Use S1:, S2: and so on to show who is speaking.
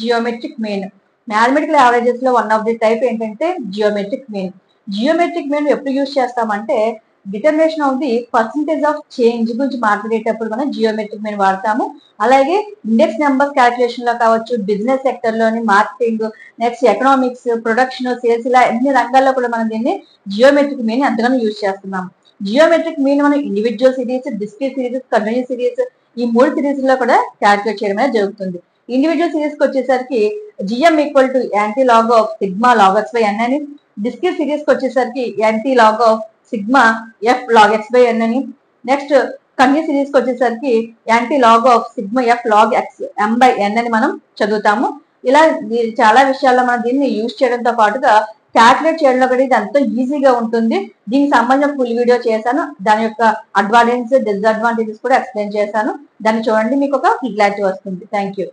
S1: Geometric mean. Mathematical averages లో one of the type ఏంటంటే geometric mean. Geometric mean ఎప్పుడు use చేస్తామంటే determination of the percentage of change గురించి మాట్లాడేటప్పుడు మనం జియోమెట్రిక్ మీన్ వాడతాము. అలాగే ఇండెక్స్ నెంబర్ క్యాల్కులేషన్ లో కావచ్చు, బిజినెస్ సెక్టర్ లోని, marketing, next economics, production, sales, ఇలా అన్ని రంగాల్లో కూడా మనం దీన్ని జియోమెట్రిక్ మీన్ ఎంతగానో యూజ్ చేస్తున్నాం. జియోమెట్రిక్ మీన్ మనం individual series, discrete series, continuous series, ఈ 3 సిరీస్ లో కూడా క్యాల్కులేట్ చేయడం అనేది జరుగుతుంది. ఇండివిజువల్ సిరీస్ కి వచ్చేసరికి GM equal to antilog of sigma log X by N అని, డిస్క్రీట్ సిరీస్ కి వచ్చేసరికి antilog of sigma F log X by N అని, నెక్స్ట్ కంటిన్యూస్ సిరీస్ కి వచ్చేసరికి antilog of sigma F log X M by N అని మనం చదువుతాము. ఇలా చాలా విషయాల్లో మనం దీన్ని యూజ్ చేయడంతో పాటుగా క్యాల్కులేట్ చేయడంలో కూడా ఇది ఎంతో ఈజీగా ఉంటుంది. దీనికి సంబంధించిన ఫుల్ వీడియో చేశాను. దాని యొక్క అడ్వాంటేజెస్, డిసడ్వాంటేజెస్ కూడా ఎక్స్ప్లెయిన్ చేశాను. దాన్ని చూడండి, మీకు ఒక క్లారిటీ వస్తుంది. Thank you.